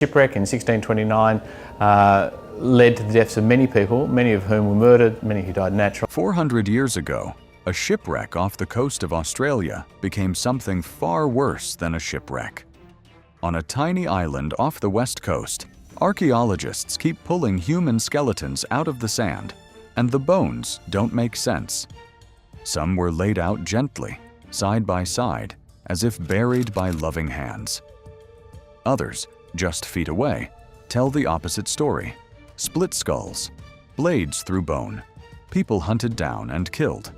Shipwreck in 1629 led to the deaths of many people, many of whom were murdered, many who died naturally. 400 years ago, a shipwreck off the coast of Australia became something far worse than a shipwreck. On a tiny island off the west coast, archaeologists keep pulling human skeletons out of the sand, and the bones don't make sense. Some were laid out gently, side by side, as if buried by loving hands. Others, just feet away, tell the opposite story. Split skulls, blades through bone, people hunted down and killed.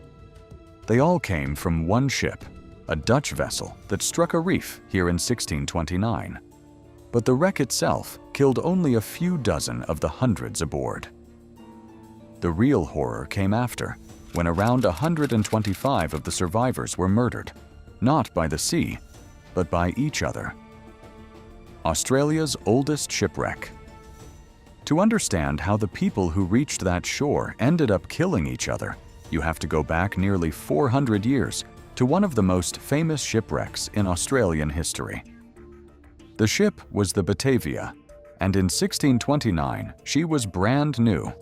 They all came from one ship, a Dutch vessel that struck a reef here in 1629. But the wreck itself killed only a few dozen of the hundreds aboard. The real horror came after, when around 125 of the survivors were murdered, not by the sea, but by each other. Australia's oldest shipwreck. To understand how the people who reached that shore ended up killing each other, you have to go back nearly 400 years to one of the most famous shipwrecks in Australian history. The ship was the Batavia, and in 1629 she was brand new,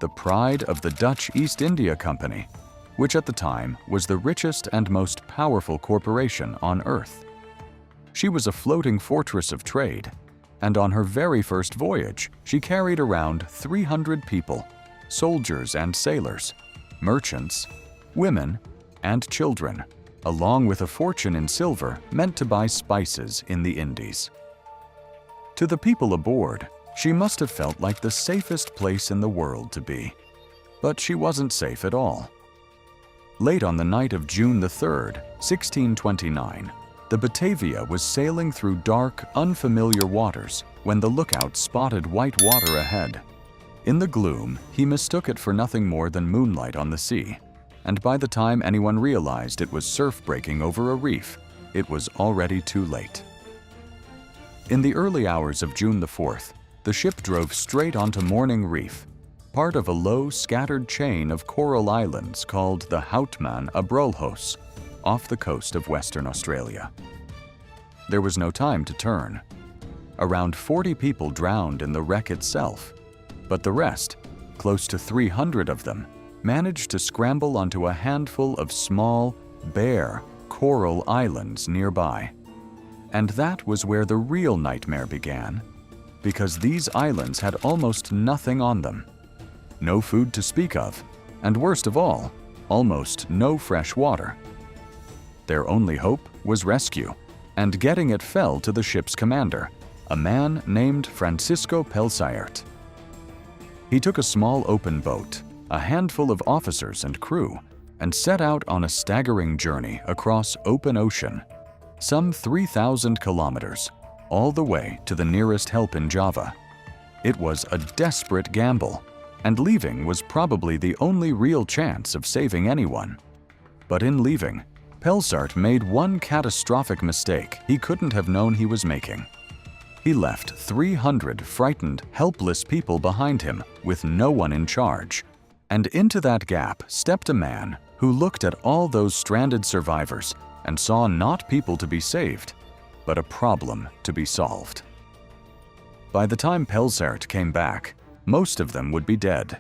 the pride of the Dutch East India Company, which at the time was the richest and most powerful corporation on Earth. She was a floating fortress of trade, and on her very first voyage, she carried around 300 people, soldiers and sailors, merchants, women, and children, along with a fortune in silver meant to buy spices in the Indies. To the people aboard, she must have felt like the safest place in the world to be. But she wasn't safe at all. Late on the night of June 3rd, 1629, the Batavia was sailing through dark, unfamiliar waters when the lookout spotted white water ahead. In the gloom, he mistook it for nothing more than moonlight on the sea, and by the time anyone realized it was surf breaking over a reef, it was already too late. In the early hours of June 4th, the ship drove straight onto Morning Reef, part of a low, scattered chain of coral islands called the Houtman Abrolhos, off the coast of Western Australia. There was no time to turn. Around 40 people drowned in the wreck itself, but the rest, close to 300 of them, managed to scramble onto a handful of small, bare, coral islands nearby. And that was where the real nightmare began, because these islands had almost nothing on them. No food to speak of, and worst of all, almost no fresh water. Their only hope was rescue, and getting it fell to the ship's commander, a man named Francisco Pelsaert. He took a small open boat, a handful of officers and crew, and set out on a staggering journey across open ocean, some 3,000 kilometers, all the way to the nearest help in Java. It was a desperate gamble, and leaving was probably the only real chance of saving anyone. But in leaving, Pelsaert made one catastrophic mistake he couldn't have known he was making. He left 300 frightened, helpless people behind him with no one in charge. And into that gap stepped a man who looked at all those stranded survivors and saw not people to be saved, but a problem to be solved. By the time Pelsaert came back, most of them would be dead.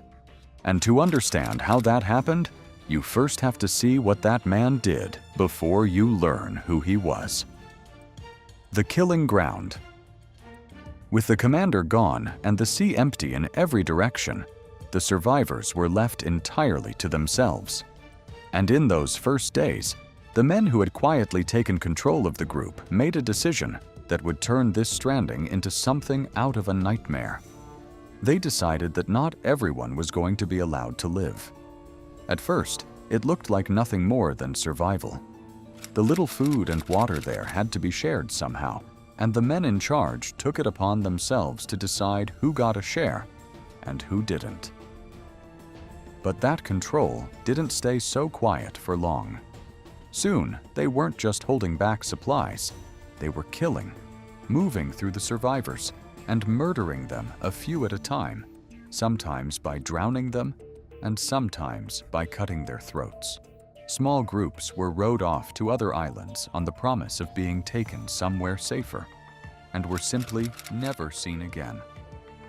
And to understand how that happened, you first have to see what that man did before you learn who he was. The killing ground. With the commander gone and the sea empty in every direction, the survivors were left entirely to themselves. And in those first days, the men who had quietly taken control of the group made a decision that would turn this stranding into something out of a nightmare. They decided that not everyone was going to be allowed to live. At first, it looked like nothing more than survival. The little food and water there had to be shared somehow, and the men in charge took it upon themselves to decide who got a share and who didn't. But that control didn't stay so quiet for long. Soon, they weren't just holding back supplies, they were killing, moving through the survivors, and murdering them a few at a time, sometimes by drowning them, and sometimes by cutting their throats. Small groups were rowed off to other islands on the promise of being taken somewhere safer. and were simply never seen again.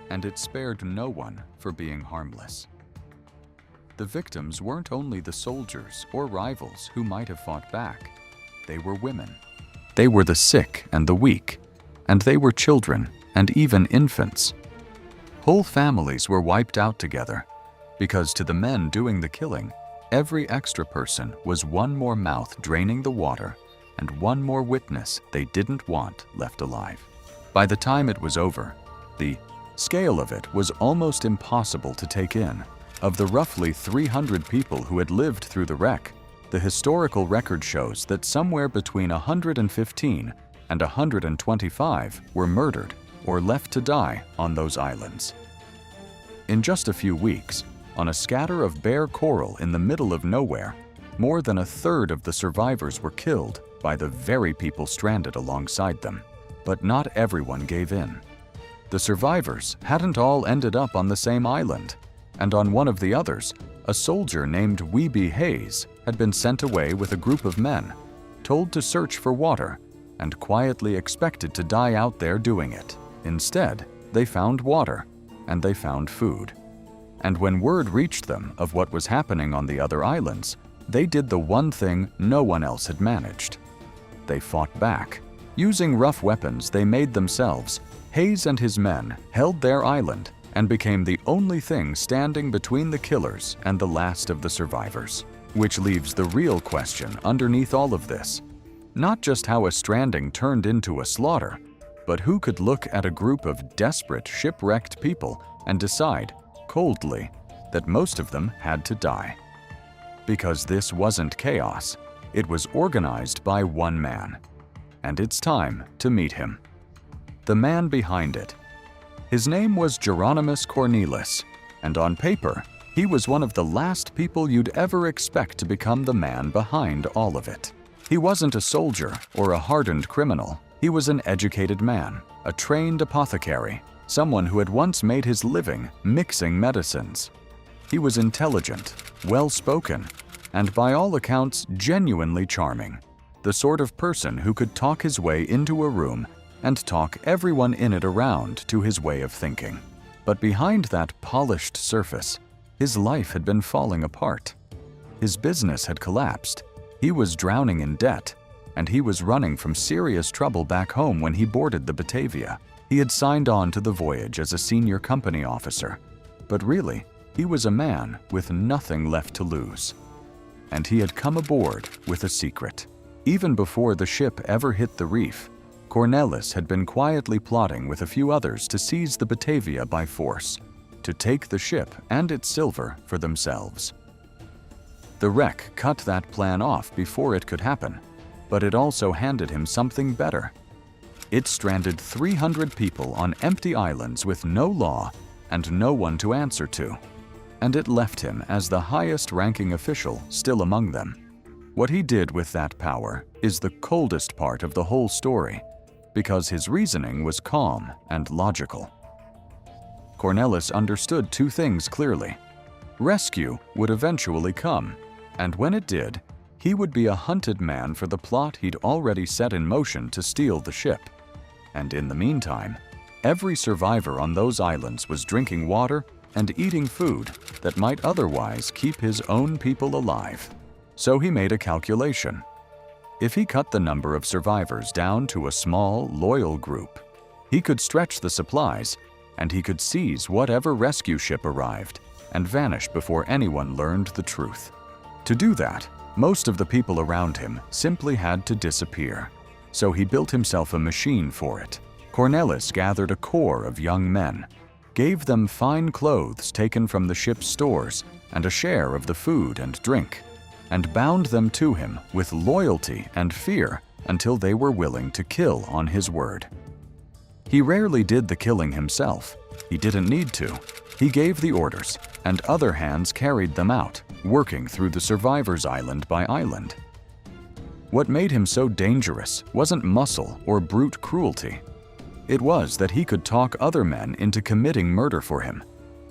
And it spared no one for being harmless. The victims weren't only the soldiers or rivals who might have fought back. They were women. They were the sick and the weak, and they were children and even infants. Whole families were wiped out together, because to the men doing the killing, every extra person was one more mouth draining the water and one more witness they didn't want left alive. By the time it was over, the scale of it was almost impossible to take in. Of the roughly 300 people who had lived through the wreck, the historical record shows that somewhere between 115 and 125 were murdered or left to die on those islands. In just a few weeks, on a scatter of bare coral in the middle of nowhere, more than a third of the survivors were killed by the very people stranded alongside them. But not everyone gave in. The survivors hadn't all ended up on the same island, and on one of the others, a soldier named Weeby Hayes had been sent away with a group of men, told to search for water, and quietly expected to die out there doing it. Instead, they found water, and they found food. And when word reached them of what was happening on the other islands, they did the one thing no one else had managed. They fought back. Using rough weapons they made themselves, Hayes and his men held their island and became the only thing standing between the killers and the last of the survivors. Which leaves the real question underneath all of this. Not just how a stranding turned into a slaughter, but who could look at a group of desperate, shipwrecked people and decide, coldly, that most of them had to die. Because this wasn't chaos, it was organized by one man. And it's time to meet him. The man behind it. His name was Jeronimus Cornelisz, and on paper, he was one of the last people you'd ever expect to become the man behind all of it. He wasn't a soldier or a hardened criminal. He was an educated man, a trained apothecary, someone who had once made his living mixing medicines. He was intelligent, well-spoken, and by all accounts genuinely charming. The sort of person who could talk his way into a room and talk everyone in it around to his way of thinking. But behind that polished surface, his life had been falling apart. His business had collapsed, he was drowning in debt, and he was running from serious trouble back home when he boarded the Batavia. He had signed on to the voyage as a senior company officer, but really, he was a man with nothing left to lose. And he had come aboard with a secret. Even before the ship ever hit the reef, Cornelisz had been quietly plotting with a few others to seize the Batavia by force, to take the ship and its silver for themselves. The wreck cut that plan off before it could happen, but it also handed him something better. It stranded 300 people on empty islands with no law and no one to answer to, and it left him as the highest-ranking official still among them. What he did with that power is the coldest part of the whole story, because his reasoning was calm and logical. Cornelisz understood two things clearly. Rescue would eventually come, and when it did, he would be a hunted man for the plot he'd already set in motion to steal the ship. And in the meantime, every survivor on those islands was drinking water and eating food that might otherwise keep his own people alive. So he made a calculation. If he cut the number of survivors down to a small, loyal group, he could stretch the supplies, and he could seize whatever rescue ship arrived and vanish before anyone learned the truth. To do that, most of the people around him simply had to disappear. So he built himself a machine for it. Cornelisz gathered a corps of young men, gave them fine clothes taken from the ship's stores and a share of the food and drink, and bound them to him with loyalty and fear until they were willing to kill on his word. He rarely did the killing himself. He didn't need to. He gave the orders, and other hands carried them out, working through the survivors island by island. What made him so dangerous wasn't muscle or brute cruelty. It was that he could talk other men into committing murder for him,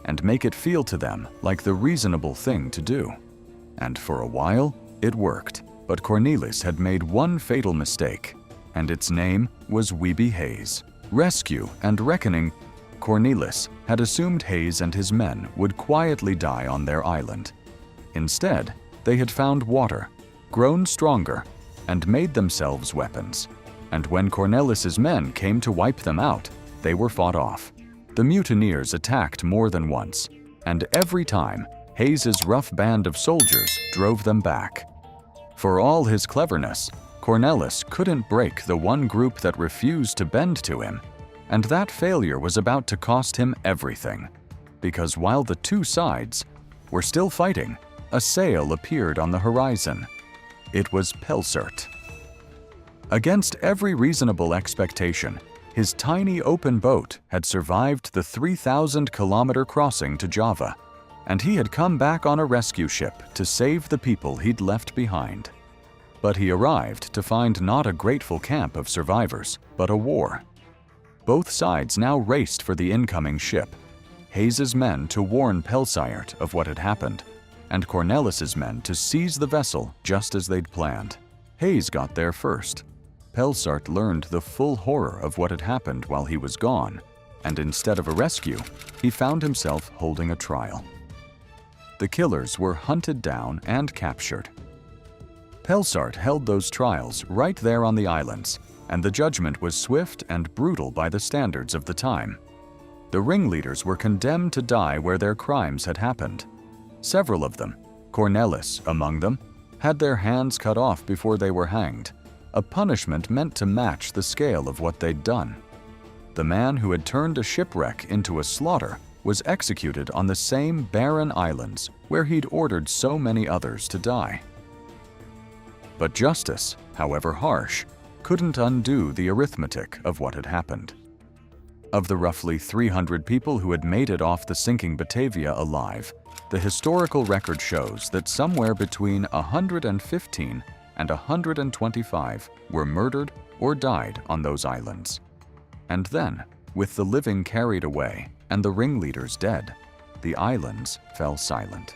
and make it feel to them like the reasonable thing to do. And for a while, it worked. But Cornelisz had made one fatal mistake, and its name was Weeby Hayes. Rescue and reckoning. Cornelisz had assumed Hayes and his men would quietly die on their island. Instead, they had found water, grown stronger, and made themselves weapons. And when Cornelisz's men came to wipe them out, they were fought off. The mutineers attacked more than once, and every time, Hayes's rough band of soldiers drove them back. For all his cleverness, Cornelisz couldn't break the one group that refused to bend to him, and that failure was about to cost him everything. Because while the two sides were still fighting, a sail appeared on the horizon. It was Pelsaert. Against every reasonable expectation, his tiny open boat had survived the 3,000-kilometer crossing to Java, and he had come back on a rescue ship to save the people he'd left behind. But he arrived to find not a grateful camp of survivors, but a war. Both sides now raced for the incoming ship, Hayes's men to warn Pelsaert of what had happened, and Cornelisz's men to seize the vessel just as they'd planned. Hayes got there first. Pelsaert learned the full horror of what had happened while he was gone, and instead of a rescue, he found himself holding a trial. The killers were hunted down and captured. Pelsaert held those trials right there on the islands, and the judgment was swift and brutal by the standards of the time. The ringleaders were condemned to die where their crimes had happened. Several of them, Cornelisz among them, had their hands cut off before they were hanged, a punishment meant to match the scale of what they'd done. The man who had turned a shipwreck into a slaughter was executed on the same barren islands where he'd ordered so many others to die. But justice, however harsh, couldn't undo the arithmetic of what had happened. Of the roughly 300 people who had made it off the sinking Batavia alive, the historical record shows that somewhere between 115 and 125 were murdered or died on those islands. And then, with the living carried away and the ringleaders dead, the islands fell silent.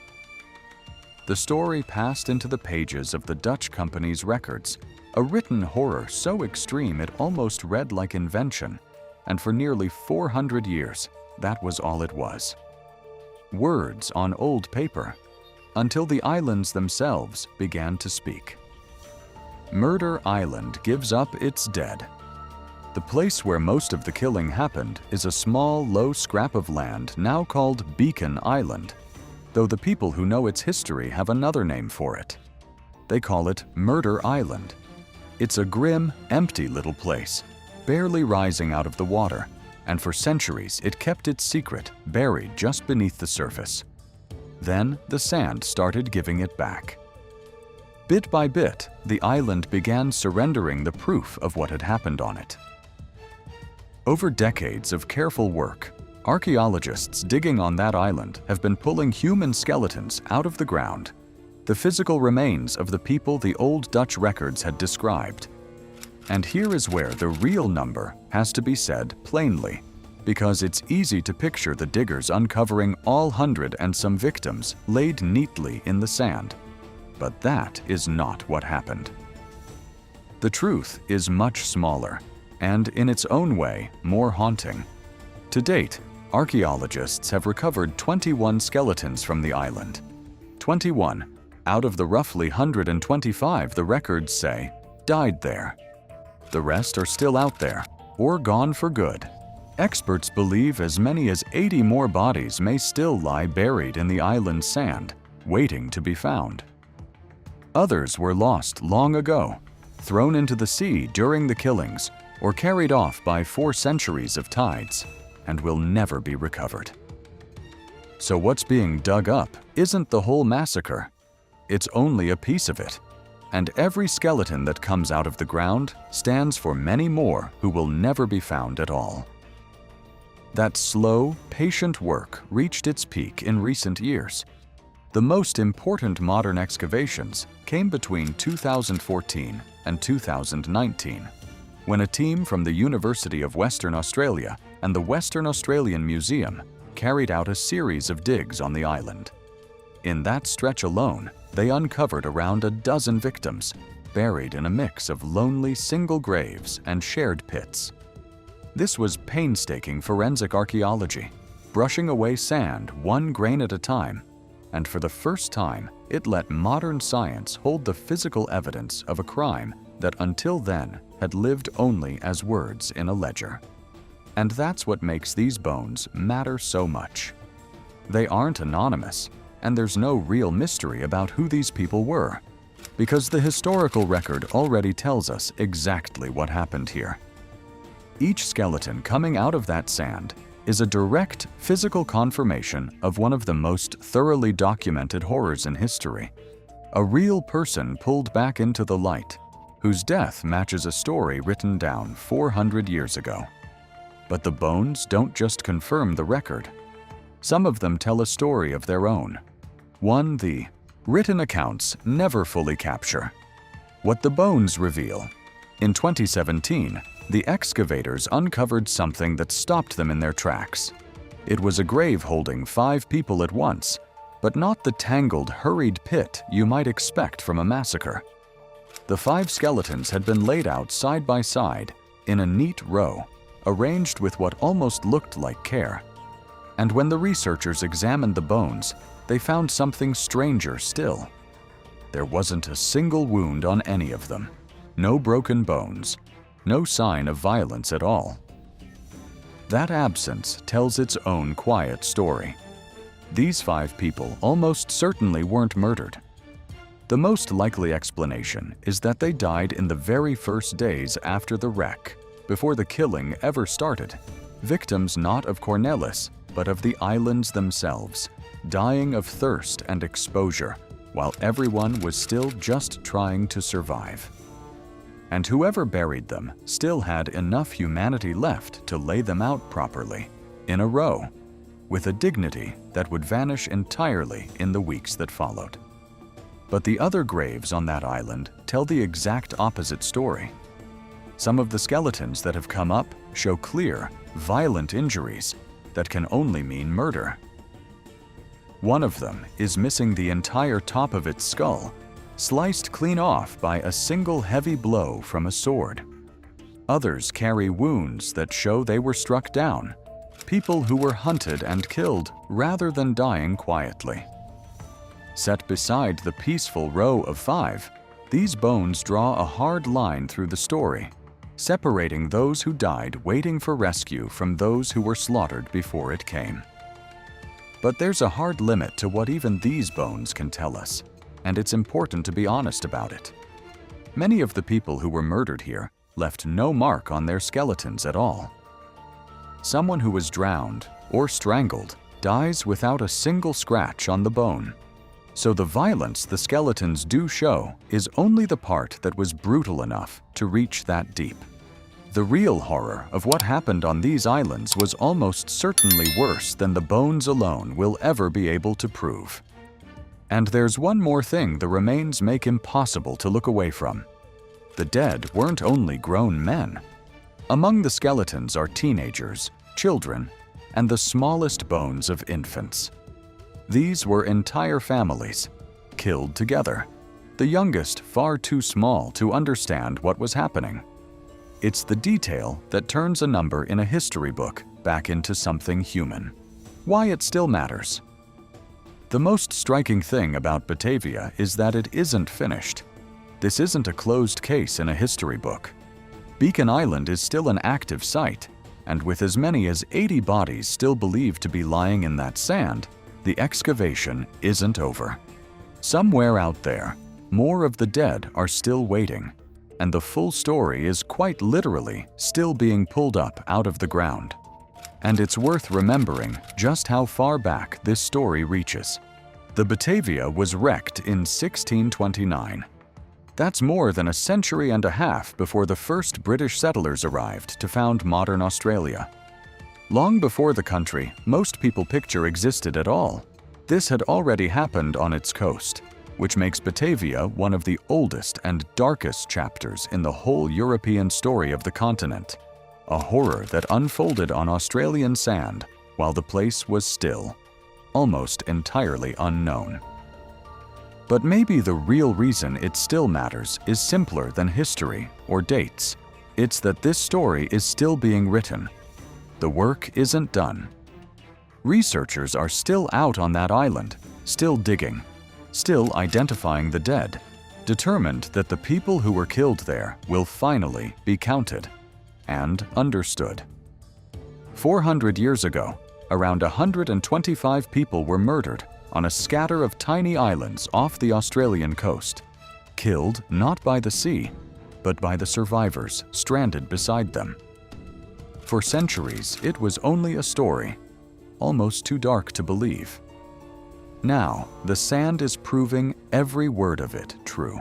The story passed into the pages of the Dutch company's records, a written horror so extreme it almost read like invention, and for nearly 400 years, that was all it was. Words on old paper, until the islands themselves began to speak. Murder Island gives up its dead. The place where most of the killing happened is a small, low scrap of land now called Beacon Island, though the people who know its history have another name for it. They call it Murder Island. It's a grim, empty little place, barely rising out of the water, and for centuries it kept its secret buried just beneath the surface. Then the sand started giving it back. Bit by bit, the island began surrendering the proof of what had happened on it. Over decades of careful work, archaeologists digging on that island have been pulling human skeletons out of the ground, the physical remains of the people the old Dutch records had described. And here is where the real number has to be said plainly, because it's easy to picture the diggers uncovering all 100 and some victims laid neatly in the sand. But that is not what happened. The truth is much smaller, and in its own way, more haunting. To date, archaeologists have recovered 21 skeletons from the island. 21 out of the roughly 125 the records say died there. The rest are still out there, or gone for good. Experts believe as many as 80 more bodies may still lie buried in the island's sand, waiting to be found. Others were lost long ago, thrown into the sea during the killings, or carried off by 4 centuries of tides, and will never be recovered. So what's being dug up isn't the whole massacre. It's only a piece of it. And every skeleton that comes out of the ground stands for many more who will never be found at all. That slow, patient work reached its peak in recent years. The most important modern excavations came between 2014 and 2019, when a team from the University of Western Australia and the Western Australian Museum carried out a series of digs on the island. In that stretch alone, they uncovered around a dozen victims, buried in a mix of lonely single graves and shared pits. This was painstaking forensic archaeology, brushing away sand one grain at a time, and for the first time, it let modern science hold the physical evidence of a crime that until then had lived only as words in a ledger. And that's what makes these bones matter so much. They aren't anonymous, and there's no real mystery about who these people were, because the historical record already tells us exactly what happened here. Each skeleton coming out of that sand is a direct physical confirmation of one of the most thoroughly documented horrors in history. A real person pulled back into the light, whose death matches a story written down 400 years ago. But the bones don't just confirm the record. Some of them tell a story of their own, one the written accounts never fully capture. What the bones reveal. In 2017, the excavators uncovered something that stopped them in their tracks. It was a grave holding 5 people at once, but not the tangled, hurried pit you might expect from a massacre. The 5 skeletons had been laid out side by side in a neat row, arranged with what almost looked like care. And when the researchers examined the bones, they found something stranger still. There wasn't a single wound on any of them, no broken bones, no sign of violence at all. That absence tells its own quiet story. These 5 people almost certainly weren't murdered. The most likely explanation is that they died in the very first days after the wreck, before the killing ever started. Victims not of Cornelisz, but of the islands themselves, dying of thirst and exposure, while everyone was still just trying to survive. And whoever buried them still had enough humanity left to lay them out properly, in a row, with a dignity that would vanish entirely in the weeks that followed. But the other graves on that island tell the exact opposite story. Some of the skeletons that have come up show clear, violent injuries that can only mean murder. One of them is missing the entire top of its skull, sliced clean off by a single heavy blow from a sword. Others carry wounds that show they were struck down, people who were hunted and killed rather than dying quietly. Set beside the peaceful row of 5, these bones draw a hard line through the story, separating those who died waiting for rescue from those who were slaughtered before it came. But there's a hard limit to what even these bones can tell us, and it's important to be honest about it. Many of the people who were murdered here left no mark on their skeletons at all. Someone who was drowned or strangled dies without a single scratch on the bone. So the violence the skeletons do show is only the part that was brutal enough to reach that deep. The real horror of what happened on these islands was almost certainly worse than the bones alone will ever be able to prove. And there's one more thing the remains make impossible to look away from. The dead weren't only grown men. Among the skeletons are teenagers, children, and the smallest bones of infants. These were entire families, killed together, the youngest far too small to understand what was happening. It's the detail that turns a number in a history book back into something human. Why it still matters. The most striking thing about Batavia is that it isn't finished. This isn't a closed case in a history book. Beacon Island is still an active site, and with as many as 80 bodies still believed to be lying in that sand, the excavation isn't over. Somewhere out there, more of the dead are still waiting, and the full story is quite literally still being pulled up out of the ground. And it's worth remembering just how far back this story reaches. The Batavia was wrecked in 1629. That's more than a century and a half before the first British settlers arrived to found modern Australia. Long before the country most people picture existed at all, this had already happened on its coast, which makes Batavia one of the oldest and darkest chapters in the whole European story of the continent. A horror that unfolded on Australian sand while the place was still, almost entirely unknown. But maybe the real reason it still matters is simpler than history or dates. It's that this story is still being written. The work isn't done. Researchers are still out on that island, still digging, still identifying the dead, determined that the people who were killed there will finally be counted and understood. 400 years ago, around 125 people were murdered on a scatter of tiny islands off the Australian coast, killed not by the sea, but by the survivors stranded beside them. For centuries, it was only a story, almost too dark to believe. Now, the sand is proving every word of it true.